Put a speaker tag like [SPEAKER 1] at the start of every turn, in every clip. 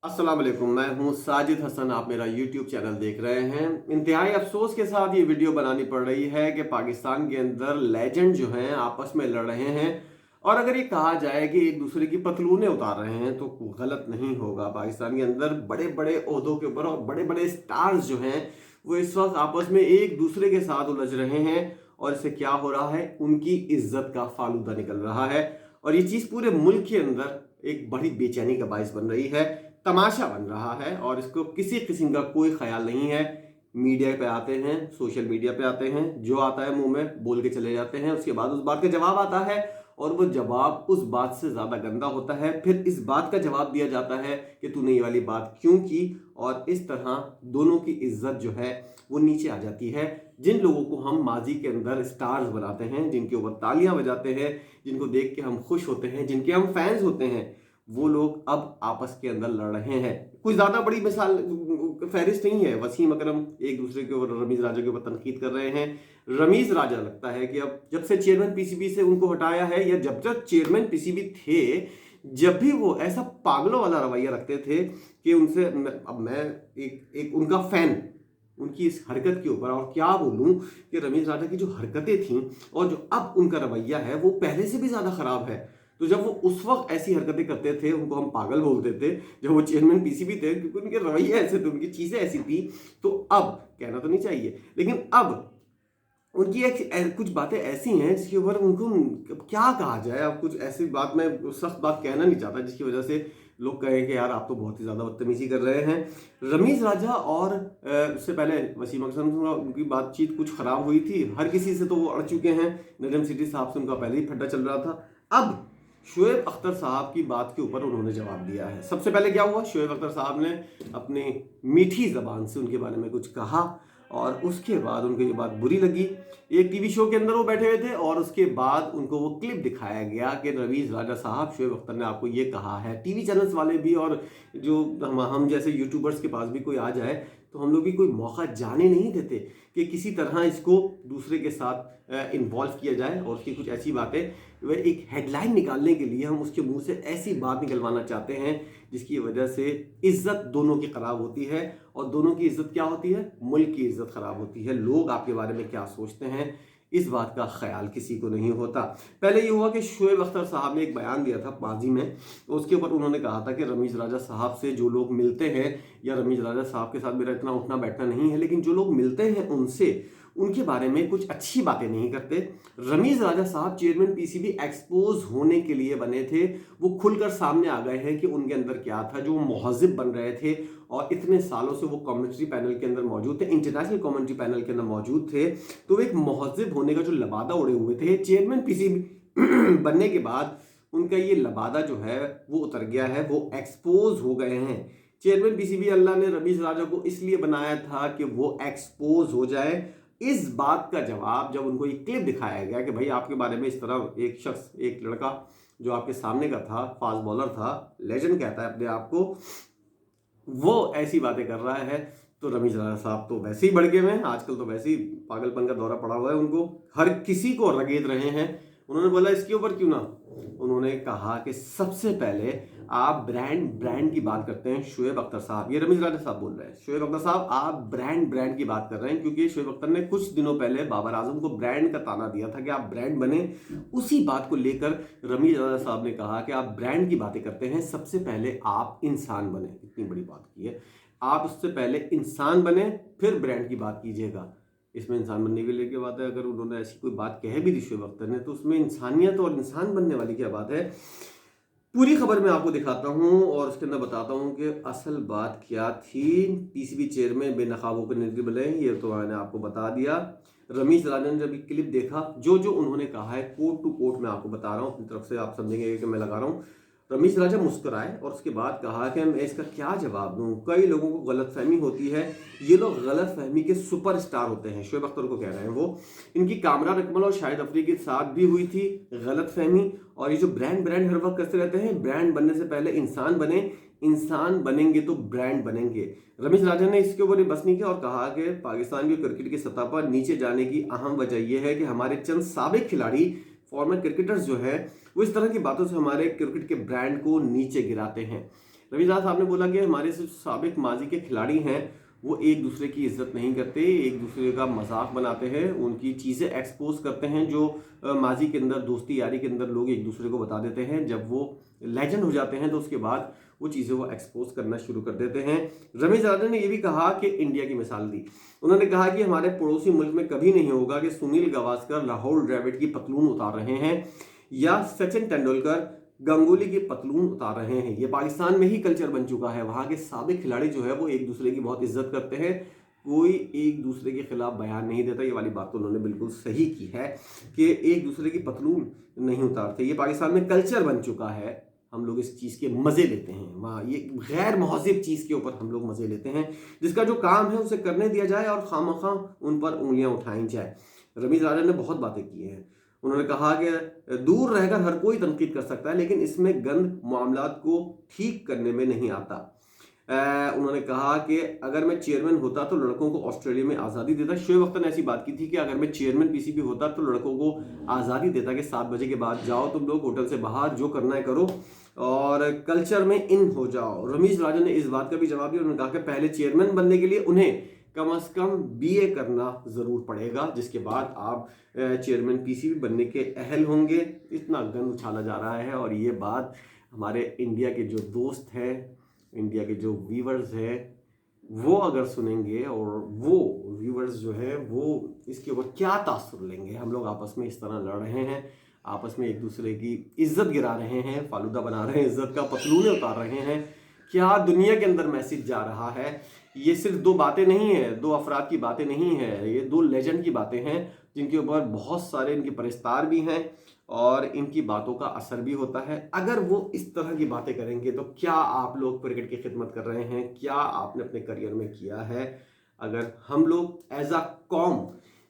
[SPEAKER 1] अस्सलाम वालेकुम, मैं हूं साजिद हसन। आप मेरा यूट्यूब चैनल देख रहे हैं। इंतहाई अफसोस के साथ ये वीडियो बनानी पड़ रही है कि पाकिस्तान के अंदर लेजेंड जो हैं आपस में लड़ रहे हैं। और अगर ये कहा जाए कि एक दूसरे की पतलूनें उतार रहे हैं तो गलत नहीं होगा। पाकिस्तान के अंदर बड़े बड़े ओहदों के ऊपर और बड़े बड़े स्टार्स जो हैं वो इस वक्त आपस में एक दूसरे के साथ उलझ रहे हैं। और इससे क्या हो रहा है, उनकी इज्जत का फालूदा निकल रहा है। और ये चीज़ पूरे मुल्क के अंदर एक बड़ी बेचैनी का बायस बन रही है, तमाशा बन रहा है। और इसको किसी किस्म का कोई ख्याल नहीं है। मीडिया पे आते हैं, सोशल मीडिया पे आते हैं, जो आता है मुंह में बोल के चले जाते हैं। उसके बाद उस बात का जवाब आता है और वो जवाब उस बात से ज्यादा गंदा होता है। फिर इस बात का जवाब दिया जाता है कि तूने ये वाली बात क्यों की। और इस तरह दोनों की इज्जत जो है वो नीचे आ जाती है। जिन लोगों को हम माजी के अंदर स्टार्स बनाते हैं, जिनके ऊपर तालियां बजाते हैं, जिनको देख के हम खुश होते हैं, जिनके हम फैंस होते हैं, वो लोग अब आपस के अंदर लड़ रहे हैं। कोई ज्यादा बड़ी मिसाल फहरिस्त नहीं है। वसीम अकरम एक दूसरे के ऊपर, रमीज राजा के ऊपर तनकीद कर रहे हैं। रमीज राजा लगता है कि अब जब से चेयरमैन पीसीबी से उनको हटाया है, या जब तक चेयरमैन पीसीबी थे, जब भी वो ऐसा पागलों वाला रवैया रखते थे कि उनसे अब मैं एक उनका फैन, उनकी इस हरकत के ऊपर और क्या बोलूं कि रमीज राजा की जो हरकतें थी और जो अब उनका रवैया है वो पहले से भी ज्यादा खराब है। तो जब वो उस वक्त ऐसी हरकतें करते थे उनको हम पागल बोलते थे, जब वो चेयरमैन पीसीबी थे, क्योंकि उनके रवैये ऐसे थे, उनकी चीजें ऐसी थी। तो अब कहना तो नहीं चाहिए, लेकिन अब उनकी एक कुछ बातें ऐसी हैं जिसके ऊपर उनको क्या कहा जाए। अब कुछ ऐसी बात, मैं सख्त बात कहना नहीं चाहता जिसकी वजह से लोग कहें कि यार आप तो बहुत ही ज्यादा बदतमीजी कर रहे हैं। रमीज राजा और उससे पहले वसीम अकरम से उनकी बातचीत कुछ खराब हुई थी। हर किसी से तो वो अड़ चुके हैं। नजम सिटी साहब से उनका पहले ही फड्डा चल रहा था। अब शोएब अख्तर साहब की बात के ऊपर उन्होंने जवाब दिया है। सबसे पहले क्या हुआ, शोएब अख्तर साहब ने अपनी मीठी जबान से उनके बारे में कुछ कहा और उसके बाद उनको ये बात बुरी लगी। एक टीवी शो के अंदर वो बैठे हुए थे और उसके बाद उनको वो क्लिप दिखाया गया कि रवीज राजा साहब, शोएब अख्तर ने आपको ये कहा है। टीवी चैनल्स वाले भी और जो हम जैसे यूट्यूबर्स के पास भी कोई आ जाए तो हम लोग भी कोई मौका जाने नहीं देते कि किसी तरह इसको दूसरे के साथ इन्वॉल्व किया जाए और उसकी कुछ ऐसी बातें, वह एक हेडलाइन निकालने के लिए हम उसके मुंह से ऐसी बात निकलवाना चाहते हैं जिसकी वजह से इज्जत दोनों की खराब होती है। और दोनों की इज्जत क्या होती है, मुल्क की इज्जत खराब होती है। लोग आपके बारे में क्या सोचते हैं इस बात का ख्याल किसी को नहीं होता। पहले ये हुआ कि शोएब अख्तर साहब ने एक बयान दिया था माजी में, उसके ऊपर उन्होंने कहा था कि रमीज राजा साहब से जो लोग मिलते हैं, या रमीज राजा साहब के साथ मेरा इतना उठना बैठना नहीं है, लेकिन जो लोग मिलते हैं उनसे उनके बारे में कुछ अच्छी बातें नहीं करते। रमीज राजा साहब चेयरमैन पीसीबी एक्सपोज होने के लिए बने थे। वो खुलकर सामने आ गए हैं कि उनके अंदर क्या था, जो मुहज़्ज़िब बन रहे थे और इतने सालों से वो कमेंट्री पैनल के अंदर मौजूद थे, इंटरनेशनल कमेंट्री पैनल के अंदर मौजूद थे। तो वो एक मुहज़्ज़िब होने का जो लबादा उड़े हुए थे, चेयरमैन पीसीबी बनने के बाद उनका ये लबादा जो है वो उतर गया है, वो एक्सपोज हो गए हैं। चेयरमैन पीसीबी अल्लाह ने रमीज राजा को इसलिए बनाया था कि वो एक्सपोज हो जाए। इस बात का जवाब जब उनको एक क्लिप दिखाया गया कि भाई आपके बारे में इस तरह एक शख्स, एक लड़का जो आपके सामने का था, फास्ट बॉलर था, लेजेंड कहता है अपने आप को, वो ऐसी बातें कर रहा है, तो रमीज राजा साहब तो वैसे ही भड़के हुए हैं। आजकल तो वैसे ही पागलपन का दौरा पड़ा हुआ है उनको, हर किसी को रगेद रहे हैं। उन्होंने बोला इसके ऊपर क्यों ना, उन्होंने कहा कि सबसे पहले आप ब्रांड की बात करते हैं। शोएब अख्तर साहब, ये रमीज राजा साहब बोल रहे हैं, शोएब अख्तर साहब आप ब्रांड की बात कर रहे हैं, क्योंकि शोएब अख्तर ने कुछ दिनों पहले बाबर आजम को ब्रांड का ताना दिया था कि आप ब्रांड बने। उसी बात को लेकर रमीज राजा साहब ने कहा कि आप ब्रांड की बातें करते हैं, सबसे पहले आप इंसान बने। इतनी बड़ी बात की है, आप उससे पहले इंसान बने फिर ब्रांड की बात कीजिएगा। इसमें इंसान बनने के लिए क्या बात है, अगर उन्होंने ऐसी कोई बात कह भी दी शोएब अख्तर ने, तो उसमें इंसानियत और इंसान बनने वाली क्या बात है। पूरी खबर मैं आपको दिखाता हूं और उसके अंदर बताता हूं कि असल बात क्या थी। पीसीबी चेयरमैन बेनकाबों के निर्देश मिले, ये तो मैंने आपको बता दिया। रमीज राजा ने जब क्लिप देखा, जो जो उन्होंने कहा है कोट टू कोट मैं आपको बता रहा हूं, अपनी तरफ से आप समझेंगे कि मैं लगा रहा हूं। रमीज राजा मुस्कुराए और उसके बाद कहा कि मैं इसका क्या जवाब दूं, कई लोगों को गलतफहमी होती है, ये लोग गलतफहमी के सुपरस्टार होते हैं। शोएब अख्तर को कह रहे हैं वो, इनकी कामरान अकमल और शाहिद अफरीदी के साथ भी हुई थी गलतफहमी। और ये जो ब्रांड हर वक्त करते रहते हैं, ब्रांड बनने से पहले इंसान बने, इंसान बनेंगे तो ब्रांड बनेंगे। रमीज राजा ने इसके ऊपर बस नहीं किया और कहा कि पाकिस्तान की क्रिकेट की सतह पर नीचे जाने की अहम वजह यह है कि हमारे चंद साबिक खिलाड़ी, फॉर्मर क्रिकेटर्स जो है, वो इस तरह की बातों से हमारे क्रिकेट के ब्रांड को नीचे गिराते हैं। रविदास साहब ने बोला कि हमारे जो साबिक माजी के खिलाड़ी हैं वो एक दूसरे की इज्जत नहीं करते, एक दूसरे का मजाक बनाते हैं, उनकी चीज़ें एक्सपोज करते हैं जो माजी के अंदर दोस्ती यारी के अंदर लोग एक दूसरे को बता देते हैं। जब वो लेजेंड हो जाते हैं तो उसके बाद वो चीज़ें वो एक्सपोज करना शुरू कर देते हैं। रमेश राजन ने ये भी कहा कि इंडिया की मिसाल दी। उन्होंने कहा कि हमारे पड़ोसी मुल्क में कभी नहीं होगा कि सुनील गावस्कर लाहौर ड्रेविड की पतलून उतार रहे हैं या सचिन तेंदुलकर गांगुली की पतलून उतार रहे हैं। ये पाकिस्तान में ही कल्चर बन चुका है। वहाँ के साबिक खिलाड़ी जो है वो एक दूसरे की बहुत इज्जत करते हैं, कोई एक दूसरे के खिलाफ बयान नहीं देता। ये वाली बात तो उन्होंने बिल्कुल सही की है कि एक दूसरे की पतलून नहीं उतारते। ये पाकिस्तान में कल्चर बन चुका है। हम लोग इस चीज़ के मज़े लेते हैं। वहाँ ये गैर महज़िब चीज़ के ऊपर हम लोग मज़े लेते हैं। जिसका जो काम है उसे करने दिया जाए और खामखा उन पर उंगलियाँ उठाई जाए। रमीज राजन ने बहुत बातें की हैं। उन्होंने कहा कि दूर रहकर हर कोई तनकीद कर सकता है, लेकिन इसमें गंद मामलात को ठीक करने में नहीं आता। उन्होंने कहा कि अगर मैं चेयरमैन होता तो लड़कों को ऑस्ट्रेलिया में आज़ादी देता। शोएब अख्तर ने ऐसी बात की थी कि अगर मैं चेयरमैन पीसीबी होता तो लड़कों को आज़ादी देता कि 7 बजे के बाद जाओ तुम लोग होटल से बाहर, जो करना है करो और कल्चर में इन हो जाओ। रमीज राजन ने इस बात का भी जवाब दिया। उन्होंने कहा कि पहले चेयरमैन बनने के लिए उन्हें कम से कम बीए करना ज़रूर पड़ेगा, जिसके बाद आप चेयरमैन पीसीबी बनने के अहल होंगे। इतना गंद उछाला जा रहा है और ये बात हमारे इंडिया के जो दोस्त हैं, इंडिया के जो व्यूवर्स हैं, वो अगर सुनेंगे और वो व्यूवर्स जो है वो इसके ऊपर क्या तासुर लेंगे। हम लोग आपस में इस तरह लड़ रहे हैं, आपस में एक दूसरे की इज्जत गिरा रहे हैं, फालूदा बना रहे हैं, इज्जत का पतलूने उतार रहे हैं। क्या दुनिया के अंदर मैसेज जा रहा है। ये सिर्फ 2 बातें नहीं है, 2 अफराद की बातें नहीं है, ये 2 लेजेंड की बातें हैं जिनके ऊपर बहुत सारे इनके परिस्तार भी हैं और इनकी बातों का असर भी होता है। अगर वो इस तरह की बातें करेंगे तो क्या आप लोग क्रिकेट की खिदमत कर रहे हैं, क्या आपने अपने करियर में किया है। अगर हम लोग एज अ कौम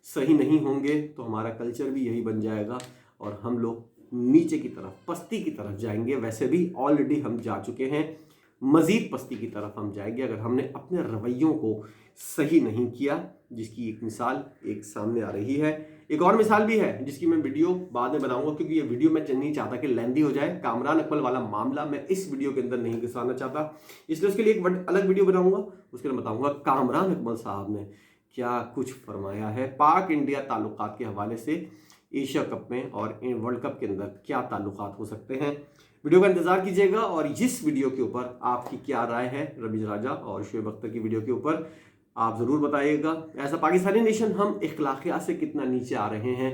[SPEAKER 1] सही नहीं होंगे तो हमारा कल्चर भी यही बन जाएगा और हम लोग नीचे की तरफ, पस्ती की तरफ जाएंगे। वैसे भी ऑलरेडी हम जा चुके हैं, मजीद पस्ती की तरफ हम जाएंगे अगर हमने अपने रवैयों को सही नहीं किया, जिसकी एक मिसाल एक सामने आ रही है। एक और मिसाल भी है जिसकी मैं वीडियो बाद में बनाऊंगा, क्योंकि ये वीडियो मैं नहीं चाहता कि लेंदी हो जाए। कामरान इकबाल वाला मामला मैं इस वीडियो के अंदर नहीं घुसाना चाहता, इसलिए उसके लिए एक अलग वीडियो बनाऊंगा। उसके लिए बताऊंगा कामरान इकबाल साहब ने क्या कुछ फरमाया है पाक इंडिया ताल्लुकात के हवाले से, एशिया कप में और वर्ल्ड कप के अंदर क्या ताल्लुकात हो सकते हैं। वीडियो का इंतजार कीजिएगा और इस वीडियो के ऊपर आपकी क्या राय है रमीज राजा और शोएब अख्तर की वीडियो के ऊपर आप ज़रूर बताइएगा। ऐसा पाकिस्तानी नेशन हम इखलाकियात से कितना नीचे आ रहे हैं,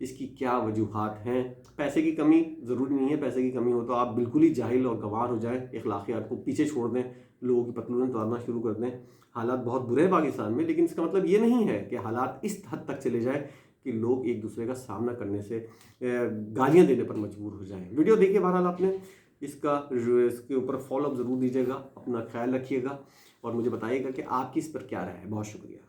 [SPEAKER 1] इसकी क्या वजूहात हैं। पैसे की कमी ज़रूरी नहीं है, पैसे की कमी हो तो आप बिल्कुल ही जाहिल और गंवार हो जाएं, इखलाकियात को पीछे छोड़ दें, लोगों की पतलूनें उतारना शुरू कर दें। हालात बहुत बुरे हैं पाकिस्तान में, लेकिन इसका मतलब ये नहीं है कि हालात इस हद तक चले जाए कि लोग एक दूसरे का सामना करने से गालियां देने पर मजबूर हो जाएं। वीडियो देखिए, बहरहाल आपने इसके ऊपर फॉलो अप ज़रूर दीजिएगा, अपना ख्याल रखिएगा और मुझे बताइएगा कि आपकी इस पर क्या राय है। बहुत शुक्रिया।